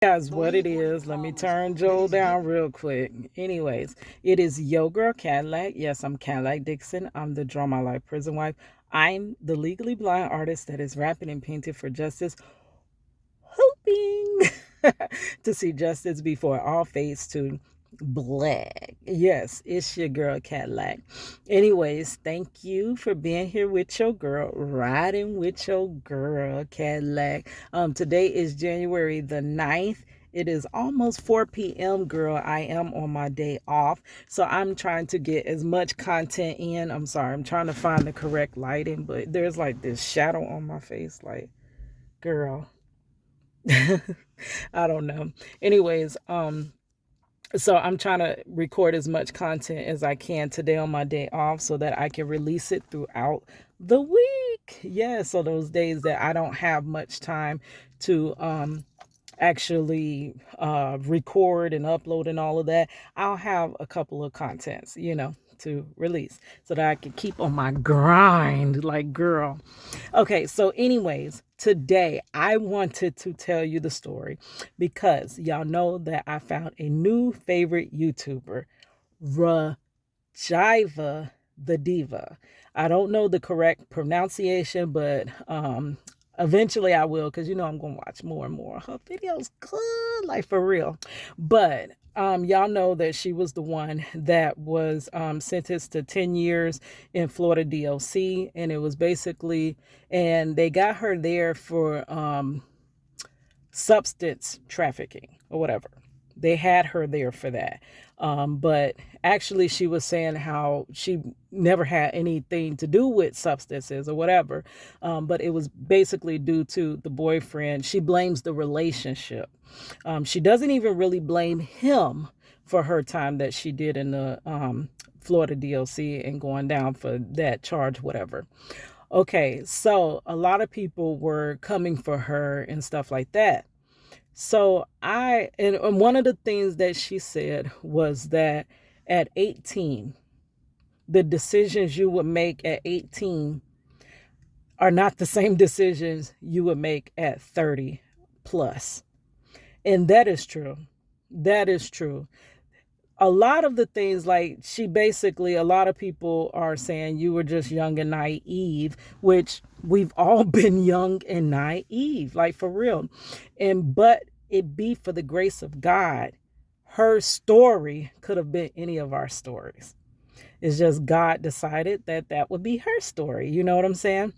Guys, what it is. Let me turn Joel down real quick. Anyways, it is Yo Girl Cadillac. Yes, I'm Cadillac Dixon. I'm the Draw My Life Prison Wife. I'm the legally blind artist that is rapping and painting for justice, hoping to see justice before all fades to black. Yes, it's your girl Cadillac. Anyways, thank you for being here with your girl, riding with your girl Cadillac. Today is January the 9th. It is almost 4 p.m., girl. I am on my day off. So I'm trying to get as much content in. I'm sorry, I'm trying to find the correct lighting, but there's like this shadow on my face. Like, girl, I don't know. Anyways, so I'm trying to record as much content as I can today on my day off so that I can release it throughout the week. Yeah, so those days that I don't have much time to actually record and upload and all of that, I'll have a couple of contents, to release so that I can keep on my grind like girl. Okay, so anyways, today I wanted to tell you the story because y'all know that I found a new favorite YouTuber, Rajiva the Diva. I don't know the correct pronunciation, but eventually I will, because I'm gonna watch more and more. Her videos good, like for real. But y'all know that she was the one that was sentenced to 10 years in Florida DOC, and it was basically, and they got her there for substance trafficking or whatever. They had her there for that. But actually, she was saying how she never had anything to do with substances or whatever. But it was basically due to the boyfriend. She blames the relationship. She doesn't even really blame him for her time that she did in the Florida DOC and going down for that charge, whatever. Okay, so a lot of people were coming for her and stuff like that. So and one of the things that she said was that at 18, the decisions you would make at 18 are not the same decisions you would make at 30 plus. And that is true. That is true. A lot of the things, like a lot of people are saying you were just young and naive, which we've all been young and naive, like for real. But it be for the grace of God, her story could have been any of our stories. It's just God decided that that would be her story. You know what I'm saying?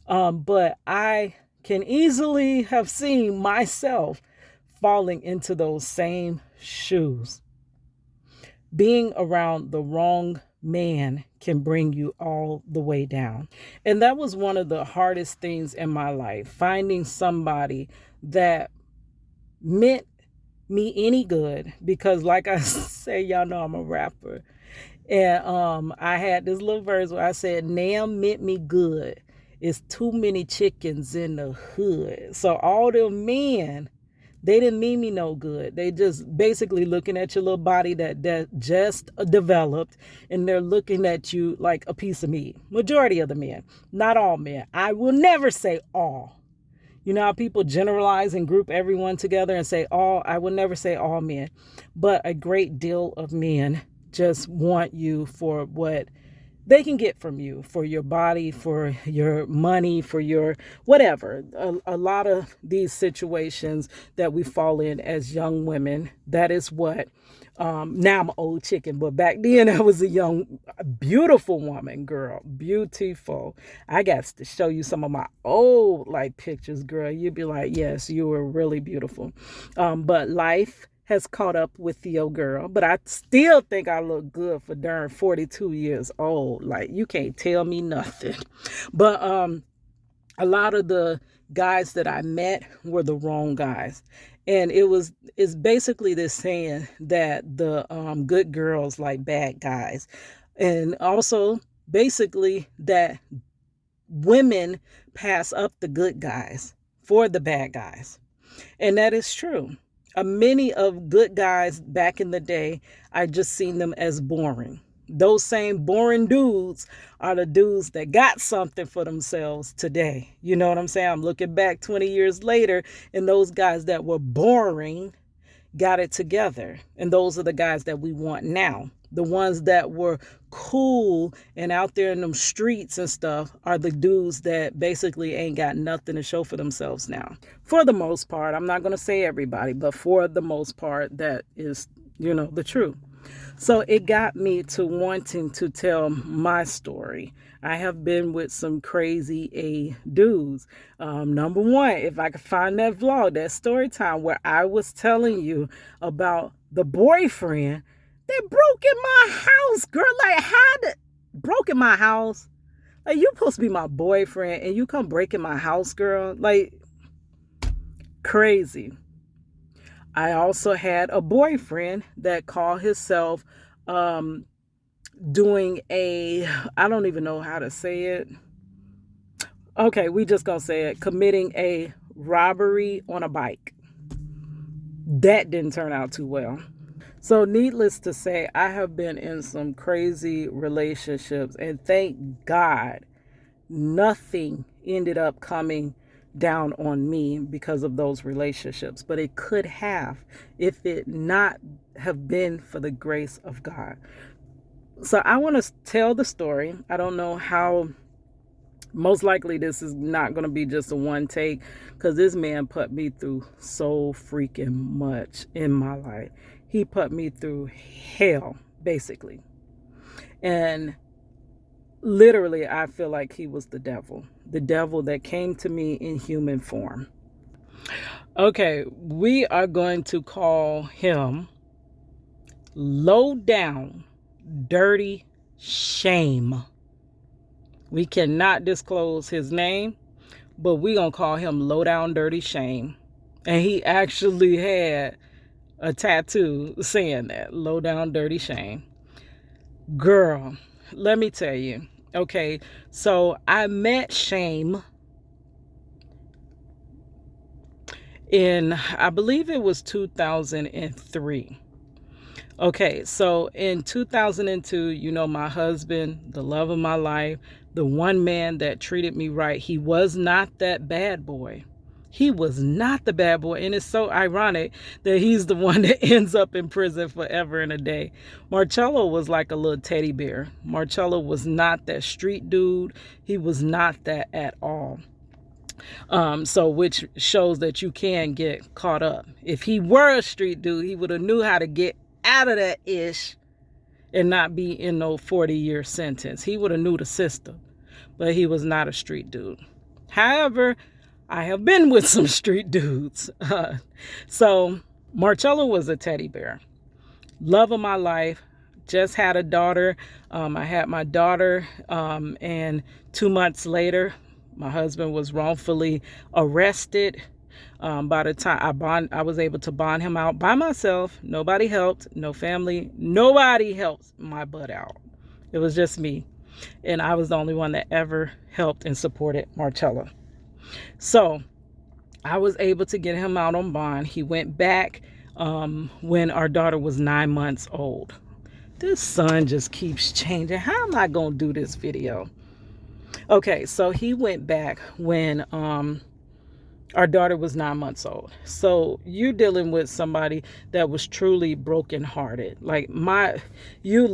But I can easily have seen myself falling into those same shoes. Being around the wrong man can bring you all the way down. And that was one of the hardest things in my life, finding somebody that meant me any good, because like I say, y'all know I'm a rapper. And I had this little verse where I said, Nam meant me good. It's too many chickens in the hood. So all them men, they didn't mean me no good. They just basically looking at your little body that just developed, and they're looking at you like a piece of meat. Majority of the men, not all men. I will never say all. You know how people generalize and group everyone together and say all? I will never say all men, but a great deal of men just want you for what they can get from you, for your body, for your money, for your whatever. A lot of these situations that we fall in as young women, that is what, now I'm an old chicken, but back then I was a young, beautiful woman, girl, beautiful. I got to show you some of my old like pictures, girl. You'd be like, yes, you were really beautiful. But life has caught up with your girl, but I still think I look good for darn 42 years old. Like, you can't tell me nothing. But a lot of the guys that I met were the wrong guys. And it's basically this saying that the good girls like bad guys. And also basically that women pass up the good guys for the bad guys. And that is true. Many of good guys back in the day, I just seen them as boring. Those same boring dudes are the dudes that got something for themselves today. You know what I'm saying? I'm looking back 20 years later, and those guys that were boring got it together. And those are the guys that we want now. The ones that were cool and out there in them streets and stuff are the dudes that basically ain't got nothing to show for themselves now. For the most part, I'm not going to say everybody, but for the most part, that is, the truth. So it got me to wanting to tell my story. I have been with some crazy dudes. Number one, if I could find that vlog, that story time where I was telling you about the boyfriend that broke in my house, girl. Like, how did broke in my house? Like, you supposed to be my boyfriend and you come break in my house, girl. Like, crazy. I also had a boyfriend that called himself doing I don't even know how to say it. Okay, we just gonna say it. Committing a robbery on a bike. That didn't turn out too well. So needless to say, I have been in some crazy relationships, and thank God nothing ended up coming down on me because of those relationships, but it could have if it not have been for the grace of God. So I want to tell the story. I don't know how, most likely this is not going to be just a one take, because this man put me through so freaking much in my life. He put me through hell, basically. And literally, I feel like he was the devil that came to me in human form. Okay, we are going to call him Low Down Dirty Shame. We cannot disclose his name, but we're going to call him Low Down Dirty Shame. And he actually had a tattoo saying that, Low Down Dirty Shame. Girl, let me tell you. Okay, so I met Shame in, I believe it was 2003. Okay, so in 2002, my husband, the love of my life, the one man that treated me right, he was not that bad boy. He was not the bad boy. And it's so ironic that he's the one that ends up in prison forever and a day. Marcello was like a little teddy bear. Marcello was not that street dude. He was not that at all. So which shows that you can get caught up. If he were a street dude, he would have knew how to get out of that ish and not be in no 40-year sentence. He would have knew the system, but he was not a street dude. However, I have been with some street dudes. So Marcello was a teddy bear. Love of my life. Just had a daughter. I had my daughter, and 2 months later, my husband was wrongfully arrested. By the time I was able to bond him out by myself. Nobody helped. No family. Nobody helped my butt out. It was just me. And I was the only one that ever helped and supported Marcello. So I was able to get him out on bond. He went back when our daughter was 9 months old. This sun just keeps changing. How am I going to do this video? Okay, so he went back when our daughter was 9 months old. So you're dealing with somebody that was truly brokenhearted. Like they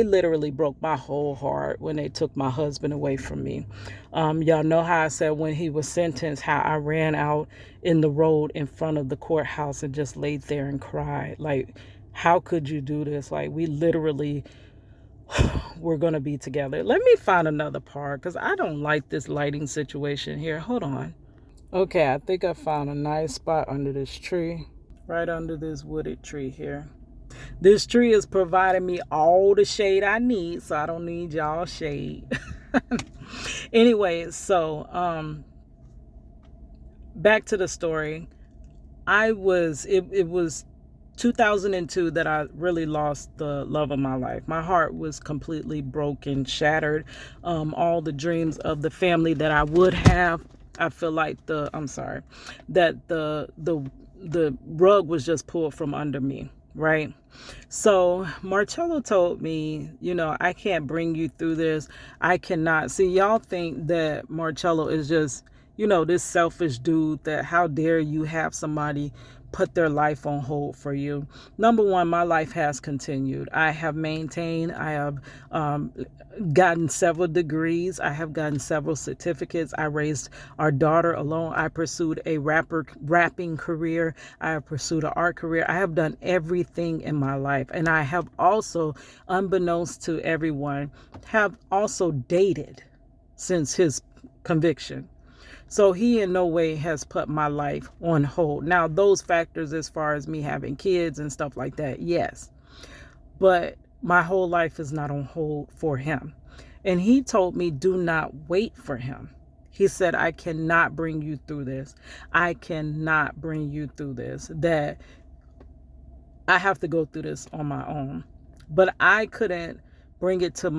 literally broke my whole heart when they took my husband away from me. Y'all know how I said when he was sentenced, how I ran out in the road in front of the courthouse and just laid there and cried. Like, how could you do this? Like, we literally were going to be together. Let me find another part because I don't like this lighting situation here. Hold on. Okay, I think I found a nice spot under this tree, right under this wooded tree here. This tree is providing me all the shade I need, so I don't need y'all shade. Anyway, so back to the story. It was 2002 that I really lost the love of my life. My heart was completely broken, shattered. All the dreams of the family that I would have, I feel like the rug was just pulled from under me. right? So Marcello told me, I can't bring you through this. I cannot. See, y'all think that Marcello is just, this selfish dude, that how dare you have somebody put their life on hold for you. Number one, my life has continued. I have maintained, I have um, gotten several degrees. I have gotten several certificates. I raised our daughter alone. I pursued a rapping career. I have pursued an art career. I have done everything in my life. And I have also, unbeknownst to everyone, have also dated since his conviction. So he in no way has put my life on hold. Now, those factors as far as me having kids and stuff like that, yes. But my whole life is not on hold for him. And he told me, do not wait for him. He said, I cannot bring you through this. I cannot bring you through this. That I have to go through this on my own. But I couldn't bring it to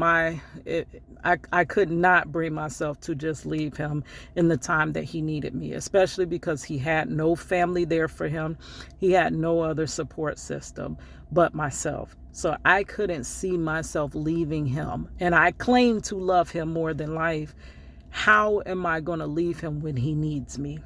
I could not bring myself to just leave him in the time that he needed me, especially because he had no family there for him. He had no other support system but myself. So I couldn't see myself leaving him. And I claim to love him more than life. How am I going to leave him when he needs me?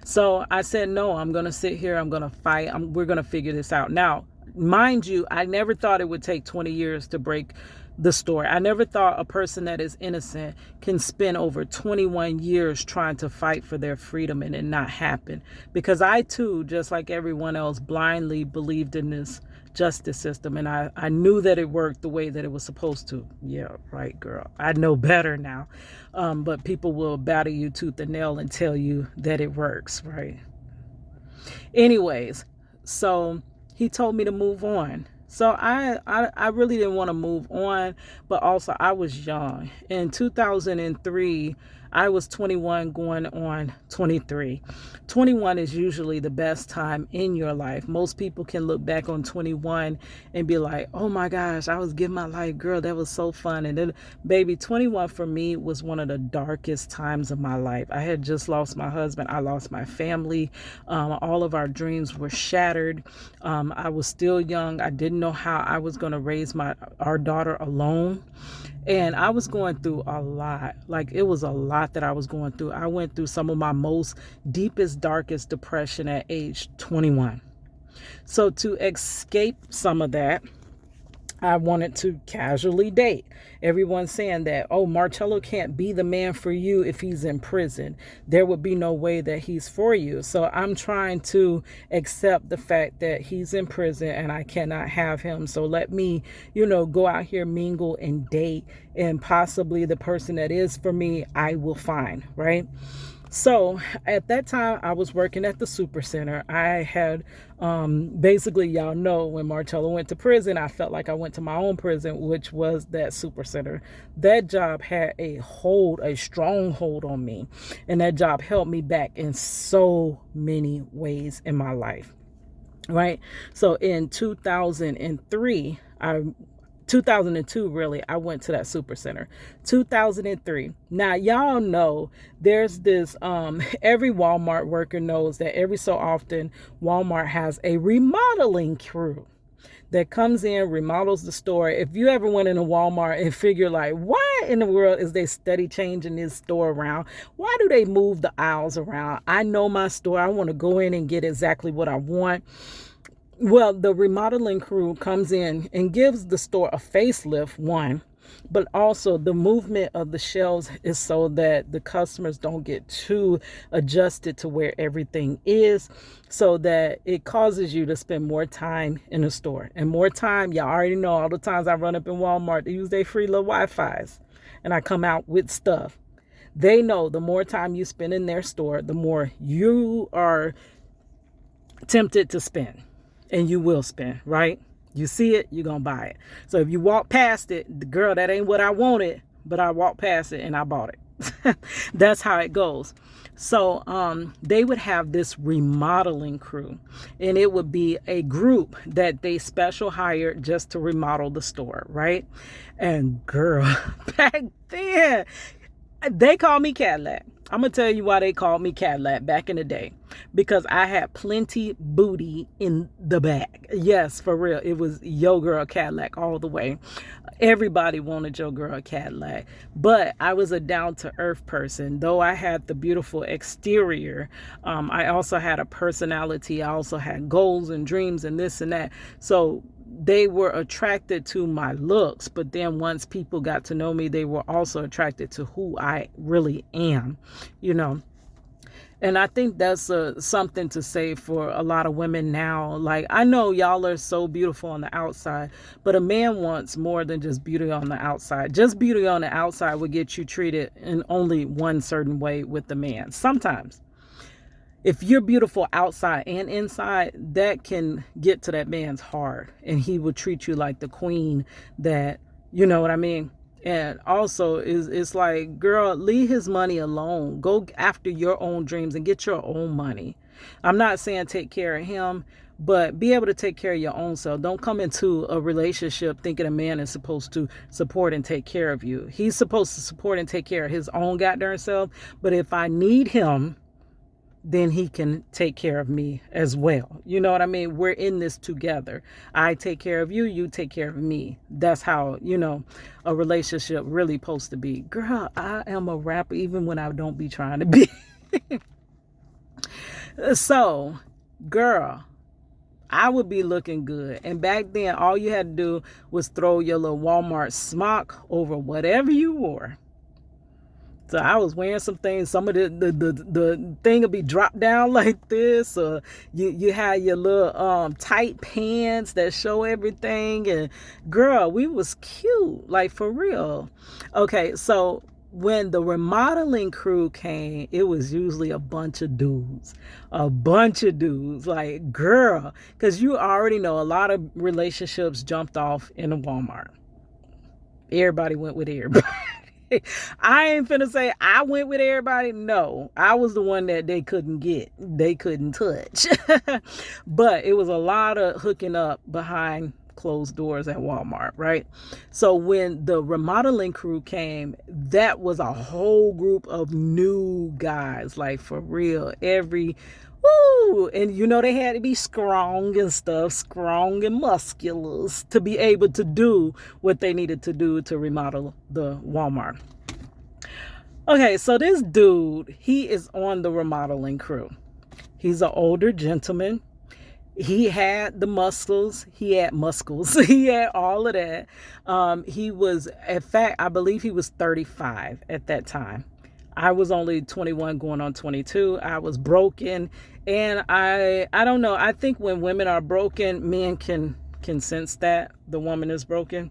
So I said, no, I'm going to sit here. I'm going to fight. We're going to figure this out. Now, mind you, I never thought it would take 20 years to break the story. I never thought a person that is innocent can spend over 21 years trying to fight for their freedom and it not happen. Because I too, just like everyone else, blindly believed in this justice system, and I knew that it worked the way that it was supposed to. Yeah, right, girl. I know better now. But people will battle you tooth and nail and tell you that it works, right? Anyways, so he told me to move on. So I really didn't want to move on, but also I was young. In 2003, I was 21 going on 23. 21 is usually the best time in your life. Most people can look back on 21 and be like, oh my gosh, I was giving my life, girl, that was so fun. And then, baby, 21 for me was one of the darkest times of my life. I had just lost my husband. I lost my family. All of our dreams were shattered. I was still young. I didn't know how I was going to raise our daughter alone. And I was going through a lot. Like, it was a lot that I was going through. I went through some of my most deepest, darkest depression at age 21. So to escape some of that, I wanted to casually date. Everyone's saying that, oh, Marcello can't be the man for you if he's in prison. There would be no way that he's for you. So I'm trying to accept the fact that he's in prison and I cannot have him. So let me, go out here, mingle and date, and possibly the person that is for me, I will find, right? So at that time, I was working at the super center. I had basically, y'all know, when Marcello went to prison, I felt like I went to my own prison, which was that super center. That job had a strong hold on me. And that job held me back in so many ways in my life. Right. So in 2002, really, I went to that super center. 2003. Now, y'all know there's this, every Walmart worker knows that every so often Walmart has a remodeling crew that comes in, remodels the store. If you ever went in a Walmart and figure like, why in the world is they steady changing this store around? Why do they move the aisles around? I know my store. I want to go in and get exactly what I want. Well, the remodeling crew comes in and gives the store a facelift, one, but also the movement of the shelves is so that the customers don't get too adjusted to where everything is, so that it causes you to spend more time in the store. And more time, y'all already know all the times I run up in Walmart to use their free little Wi-Fis and I come out with stuff. They know the more time you spend in their store, the more you are tempted to spend. And you will spend, right? You see it, you're going to buy it. So if you walk past it, girl, that ain't what I wanted, but I walked past it and I bought it. That's how it goes. So they would have this remodeling crew, and it would be a group that they special hired just to remodel the store, right? And girl, back then, they called me Cadillac. I'm going to tell you why they called me Cadillac back in the day. Because I had plenty booty in the back. Yes, for real. It was yo girl Cadillac all the way. Everybody wanted your girl Cadillac. But I was a down-to-earth person. Though I had the beautiful exterior, I also had a personality. I also had goals and dreams and this and that. So they were attracted to my looks, but then once people got to know me, they were also attracted to who I really am, you know. And I think that's something to say for a lot of women now. Like, I know y'all are so beautiful on the outside, but a man wants more than just beauty on the outside. Just beauty on the outside would get you treated in only one certain way with the man. Sometimes. If you're beautiful outside and inside, that can get to that man's heart, and he will treat you like the queen that, you know what I mean? And also, it's like, girl, leave his money alone. Go after your own dreams and get your own money. I'm not saying take care of him, but be able to take care of your own self. Don't come into a relationship thinking a man is supposed to support and take care of you. He's supposed to support and take care of his own goddamn self. But if I need him, then he can take care of me as well. You know what I mean? We're in this together. I take care of you, you take care of me. That's how, you know, a relationship really supposed to be. Girl, I am a rapper even when I don't be trying to be. So, girl, I would be looking good. And back then, all you had to do was throw your little Walmart smock over whatever you wore. So I was wearing some things. Some of the thing would be dropped down like this, or you had your little tight pants that show everything. And girl, we was cute, like for real. Okay, so when the remodeling crew came, it was usually a bunch of dudes. Like, girl, because you already know a lot of relationships jumped off in a Walmart. Everybody went with everybody. I ain't finna say I went with everybody. No, I was the one that they couldn't get. They couldn't touch. But it was a lot of hooking up behind closed doors at Walmart, right? So when the remodeling crew came, that was a whole group of new guys, like for real. And you know, they had to be strong and stuff, strong and musculous to be able to do what they needed to do to remodel the Walmart. Okay, so this dude, he is on the remodeling crew. He's an older gentleman. He had the muscles. He had all of that. He was, in fact, I believe he was 35 at that time. I was only 21 going on 22. I was broken. And I don't know. I think when women are broken, men can sense that the woman is broken.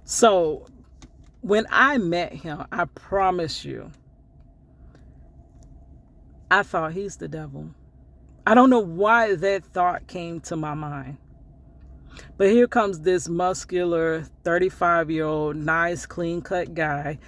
So when I met him, I promise you, I thought he's the devil. I don't know why that thought came to my mind. But here comes this muscular 35-year-old, nice, clean-cut guy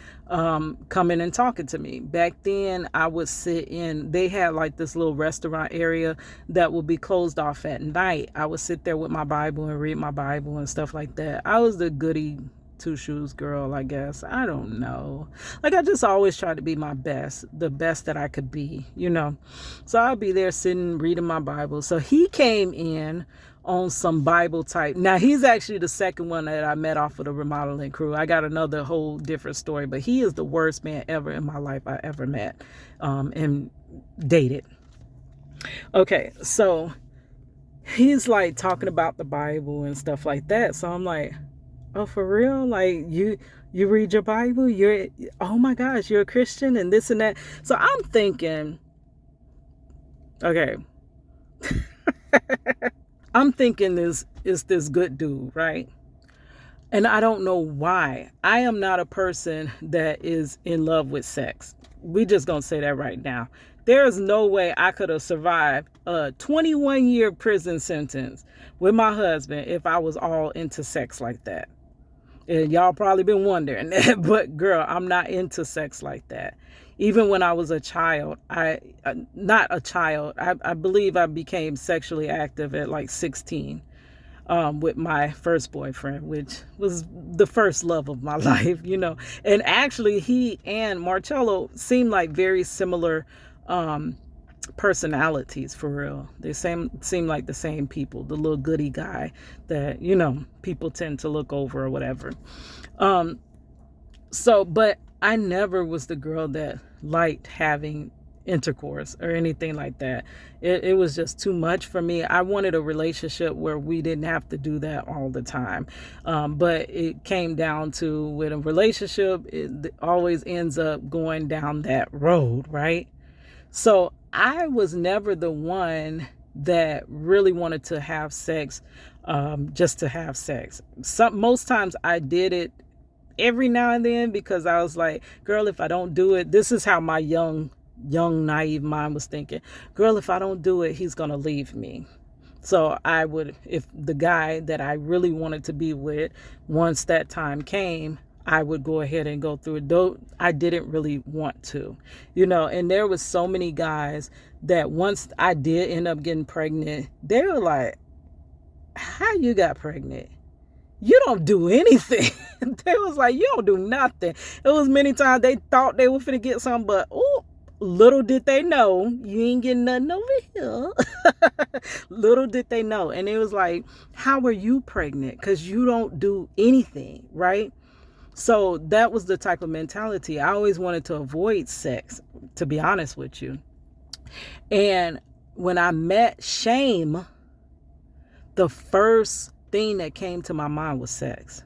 coming and talking to me. Back then, I would sit in, they had like this little restaurant area that would be closed off at night. I would sit there with my Bible and read my Bible and stuff like that. I was the goody two-shoes girl, I guess. I don't know. Like, I just always tried to be my best, the best that I could be, you know. So I'd be there sitting, reading my Bible. So he came in on some Bible type. Now, he's actually the second one that I met off of the remodeling crew. I got another whole different story, but he is the worst man ever in my life I ever met and dated. Okay, so he's like talking about the Bible and stuff like that. So I'm like, oh, for real? Like, you read your Bible? Oh my gosh, you're a Christian and this and that. So I'm thinking, okay. I'm thinking this is this good dude, right? And I don't know why. I am not a person that is in love with sex. We just gonna say that right now. There is no way I could have survived a 21-year prison sentence with my husband if I was all into sex like that. And y'all probably been wondering that, but girl, I'm not into sex like that. Even when I was a child, I believe I became sexually active at like 16. with my first boyfriend, which was the first love of my life, you know. And actually, he and Marcello seemed like very similar personalities, for real. They seem like the same people, the little goody guy that, you know, people tend to look over or whatever. But I never was the girl that liked having intercourse or anything like that. It was just too much for me. I wanted a relationship where we didn't have to do that all the time. But it came down to, with a relationship, it always ends up going down that road, right? So I was never the one that really wanted to have sex just to have sex. Most times I did it every now and then because I was like, girl, if I don't do it, this is how my young naive mind was thinking, girl, if I don't do it, he's gonna leave me. So I would, if the guy that I really wanted to be with, once that time came, I would go ahead and go through it, though I didn't really want to, you know. And there was so many guys that once I did end up getting pregnant, they were like, how you got pregnant? You don't do anything. They was like, you don't do nothing. It was many times they thought they were finna get something, but oh, little did they know, you ain't getting nothing over here. Little did they know. And it was like, how are you pregnant? Because you don't do anything, right? So that was the type of mentality. I always wanted to avoid sex, to be honest with you. And when I met shame, the first thing that came to my mind was sex.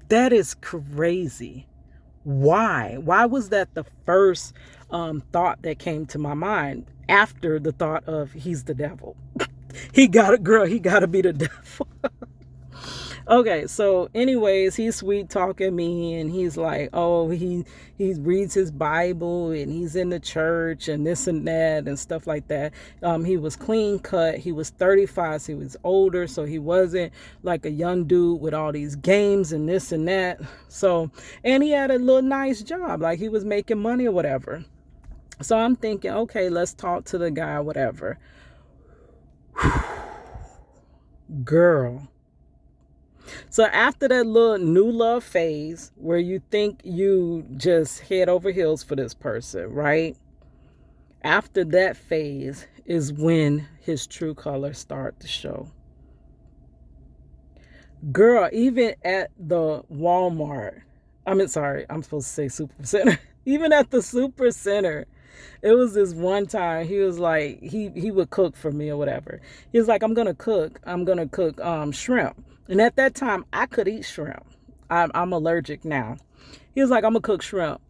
That is crazy. Why was that the first thought that came to my mind after the thought of he's the devil? He gotta be the devil. Okay, so anyways, he's sweet talking me, and he's like, oh, he reads his Bible, and he's in the church and this and that and stuff like that. He was clean cut. He was 35, so he was older, so he wasn't like a young dude with all these games and this and that. So, and he had a little nice job, like he was making money or whatever. So I'm thinking, okay, let's talk to the guy, whatever. Girl. So after that little new love phase where you think you just head over heels for this person, right? After that phase is when his true colors start to show. Girl, even at the Walmart, I'm supposed to say Super Center. Even at the Super Center, it was this one time he was like, he would cook for me or whatever. He was like, I'm gonna cook shrimp. And at that time, I could eat shrimp. I'm allergic now. He was like, I'm gonna cook shrimp.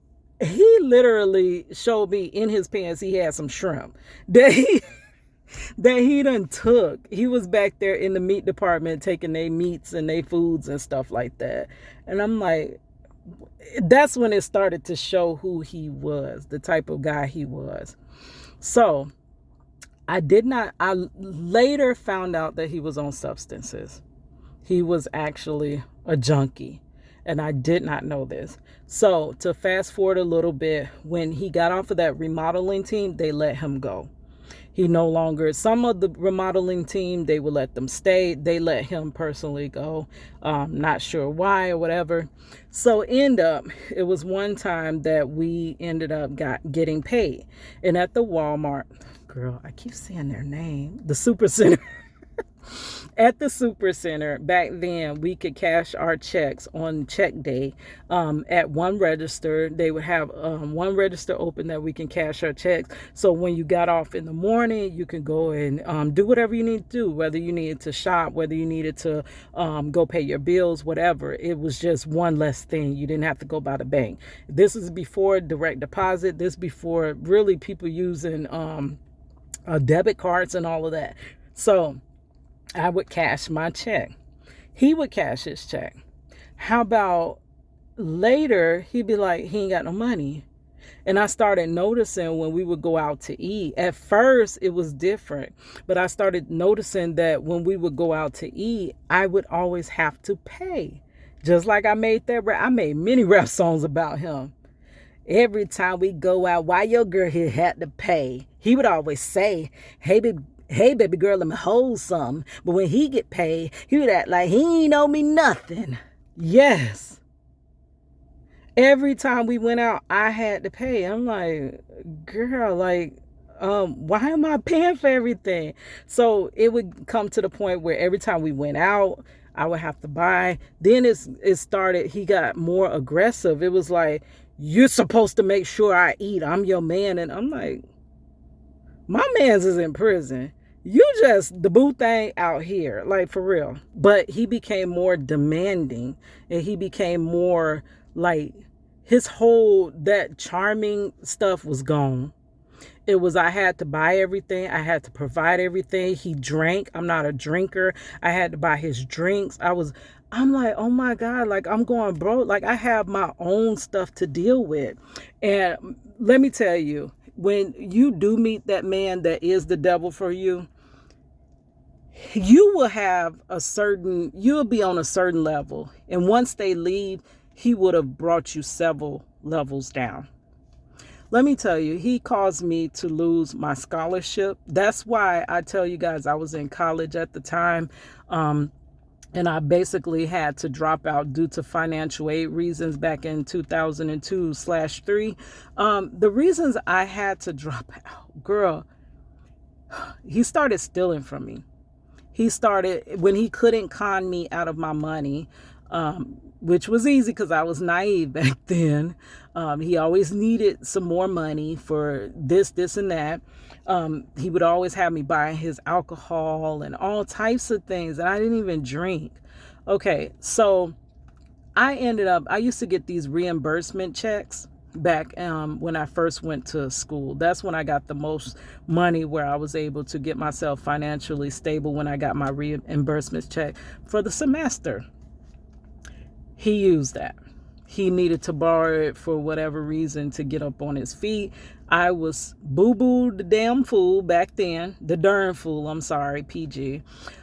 He literally showed me in his pants he had some shrimp that he done took. He was back there in the meat department taking their meats and their foods and stuff like that. And I'm like, that's when it started to show who he was, the type of guy he was. So I later found out that he was on substances. He was actually a junkie, and I did not know this. So to fast forward a little bit, when he got off of that remodeling team, they let him go. He no longer, some of the remodeling team, they would let them stay. They let him personally go. Not sure why or whatever. So it was one time that we ended up getting paid. And at the Walmart, girl, I keep saying their name, the Super Center. At the Super Center, back then, we could cash our checks on check day at one register. They would have one register open that we can cash our checks. So when you got off in the morning, you can go and do whatever you need to do, whether you needed to shop, whether you needed to go pay your bills, whatever. It was just one less thing. You didn't have to go by the bank. This is before direct deposit. This before really people using debit cards and all of that. So I would cash my check. He would cash his check. How about later, he'd be like, he ain't got no money. And I started noticing when we would go out to eat, at first it was different, but I started noticing that when we would go out to eat, I would always have to pay. Just like I made many rap songs about him. Every time we go out, why your girl here had to pay? He would always say, hey Hey, baby girl, let me hold some. But when he get paid, he would act like he ain't owe me nothing. Yes. Every time we went out, I had to pay. I'm like, girl, like, why am I paying for everything? So it would come to the point where every time we went out, I would have to buy. Then it started, he got more aggressive. It was like, you're supposed to make sure I eat. I'm your man. And I'm like, my man's is in prison. You just the boo thing out here, like for real. But he became more demanding, and he became more like his whole that charming stuff was gone. It was I had to buy everything. I had to provide everything. He drank. I'm not a drinker. I had to buy his drinks. I'm like, oh my God, like I'm going broke. Like I have my own stuff to deal with. And let me tell you, when you do meet that man that is the devil for you, you will you'll be on a certain level. And once they leave, he would have brought you several levels down. Let me tell you, he caused me to lose my scholarship. That's why I tell you guys I was in college at the time. And I basically had to drop out due to financial aid reasons back in 2002/3. The reasons I had to drop out, girl, he started stealing from me. He started when he couldn't con me out of my money, which was easy because I was naive back then. He always needed some more money for this, and that. He would always have me buy his alcohol and all types of things, and I didn't even drink. Okay, so I used to get these reimbursement checks back when I first went to school. That's when I got the most money, where I was able to get myself financially stable when I got my reimbursement check for the semester. He used that. He needed to borrow it for whatever reason to get up on his feet. I was boo-boo the damn fool back then. The darn fool, I'm sorry, PG.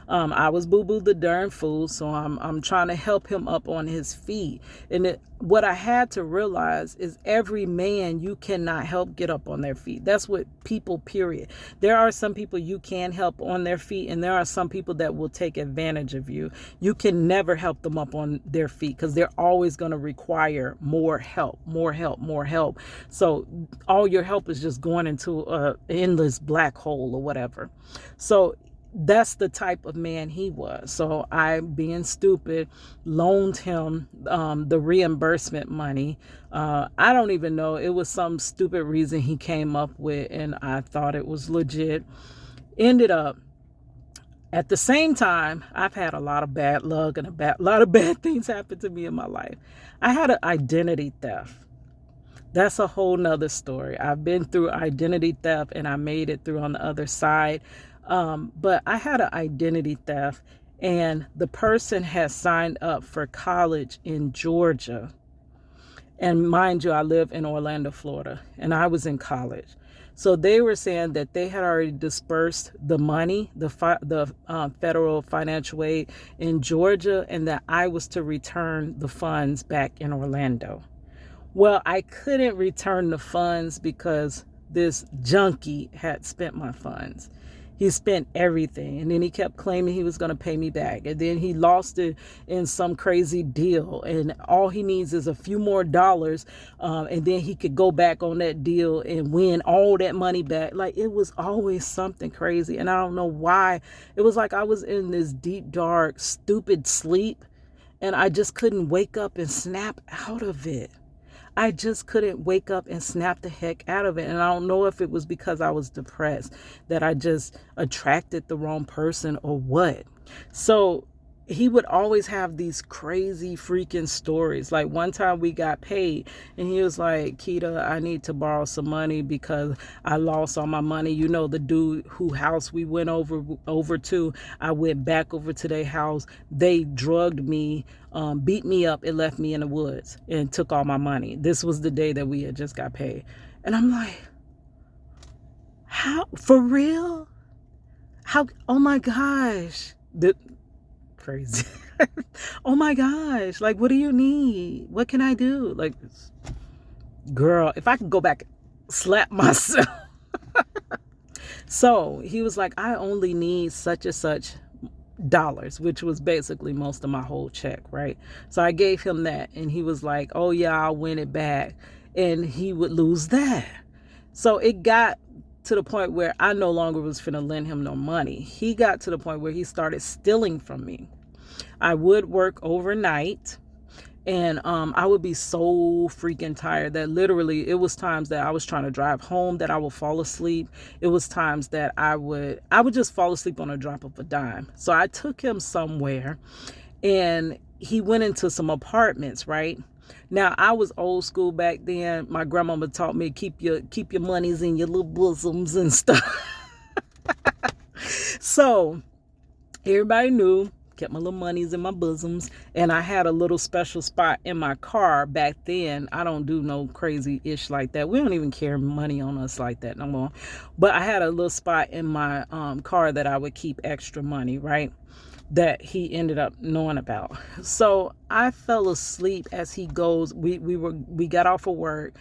I was boo-boo the darn fool, so I'm trying to help him up on his feet. And what I had to realize is every man you cannot help get up on their feet. That's what people, period. There are some people you can help on their feet, and there are some people that will take advantage of you. You can never help them up on their feet because they're always going to require more help. So all your help is just going into an endless black hole or whatever. So that's the type of man he was. So I, being stupid, loaned him the reimbursement money. I don't even know. It was some stupid reason he came up with, and I thought it was legit. Ended up, at the same time, I've had a lot of bad luck and a lot of bad things happen to me in my life. I had an identity theft. That's a whole nother story. I've been through identity theft and I made it through on the other side. But I had an identity theft, and the person had signed up for college in Georgia. And mind you, I live in Orlando, Florida, and I was in college. So they were saying that they had already dispersed the money, the federal financial aid in Georgia, and that I was to return the funds back in Orlando. Well, I couldn't return the funds because this junkie had spent my funds. He spent everything, and then he kept claiming he was going to pay me back, and then he lost it in some crazy deal, and all he needs is a few more dollars, and then he could go back on that deal and win all that money back. Like, it was always something crazy, and I don't know why. It was like I was in this deep, dark, stupid sleep, and I just couldn't wake up and snap out of it. I just couldn't wake up and snap the heck out of it. And I don't know if it was because I was depressed, that I just attracted the wrong person, or what. So he would always have these crazy freaking stories. Like one time we got paid and he was like, Keita, I need to borrow some money because I lost all my money. You know, the dude whose house we went over to, I went back over to their house. They drugged me, beat me up, and left me in the woods and took all my money. This was the day that we had just got paid. And I'm like, how? For real? How? Oh my gosh. Crazy. Oh my gosh. Like, what do you need? What can I do? Like, girl, if I could go back, slap myself. So he was like, I only need such and such dollars, which was basically most of my whole check, right? So I gave him that, and he was like, oh yeah, I'll win it back. And he would lose that. So it got to the point where I no longer was finna lend him no money. He got to the point where he started stealing from me. I would work overnight, and I would be so freaking tired that literally it was times that I was trying to drive home that I would fall asleep. It was times that I would just fall asleep on a drop of a dime. So I took him somewhere, and he went into some apartments, right? Now I was old school back then. My grandmama taught me keep your monies in your little bosoms and stuff. So everybody knew, kept my little monies in my bosoms, and I had a little special spot in my car back then. I don't do no crazy ish like that. We don't even carry money on us like that no more. But I had a little spot in my car that I would keep extra money, right? That he ended up knowing about. So I fell asleep as he goes. We got off of work.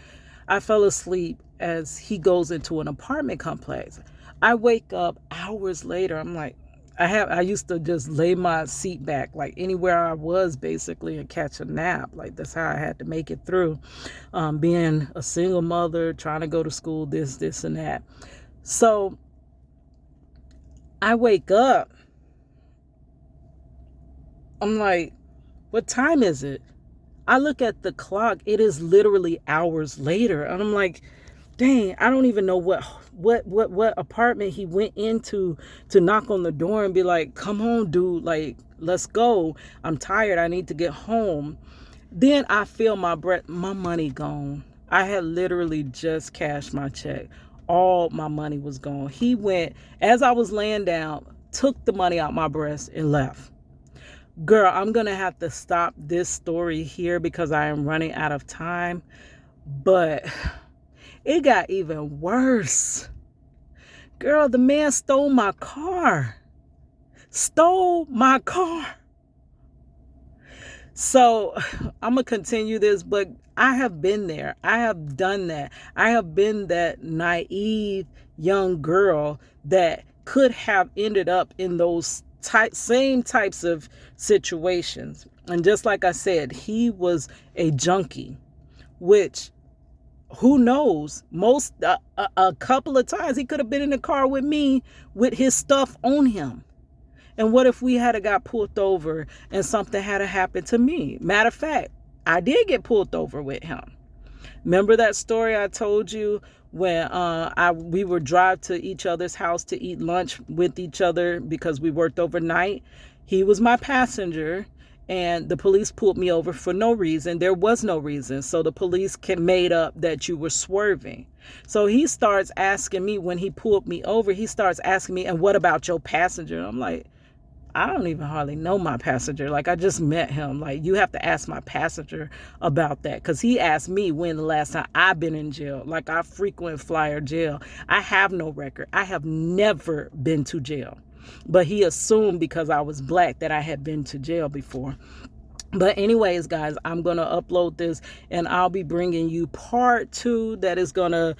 I fell asleep as he goes into an apartment complex. I wake up hours later. I'm like, I used to just lay my seat back, like anywhere I was basically, and catch a nap. Like that's how I had to make it through, being a single mother, trying to go to school, this and that. So I wake up. I'm like, what time is it? I look at the clock. It is literally hours later. And I'm like, dang, I don't even know what apartment he went into to knock on the door and be like, come on, dude, like, let's go. I'm tired. I need to get home. Then I feel my breath, my money gone. I had literally just cashed my check. All my money was gone. He went, as I was laying down, took the money out my breast and left. Girl, I'm going to have to stop this story here because I am running out of time. But it got even worse. Girl, the man stole my car. Stole my car. So I'm going to continue this, but I have been there. I have done that. I have been that naive young girl that could have ended up in those same types of situations. And just like I said, he was a junkie, which, who knows, a couple of times he could have been in the car with me with his stuff on him. And what if we had got pulled over and something had happened to me? Matter of fact, I did get pulled over with him. Remember that story I told you when we would drive to each other's house to eat lunch with each other because we worked overnight? He was my passenger, and the police pulled me over for no reason. There was no reason. So the police made up that you were swerving. So he starts asking me, when he pulled me over, he starts asking me, and what about your passenger? I'm like, I don't even hardly know my passenger. Like, I just met him. Like, you have to ask my passenger about that. Because he asked me when the last time I've been in jail. Like, I frequent flyer jail. I have no record. I have never been to jail. But he assumed because I was black that I had been to jail before. But anyways, guys, I'm going to upload this, and I'll be bringing you part 2 that is going to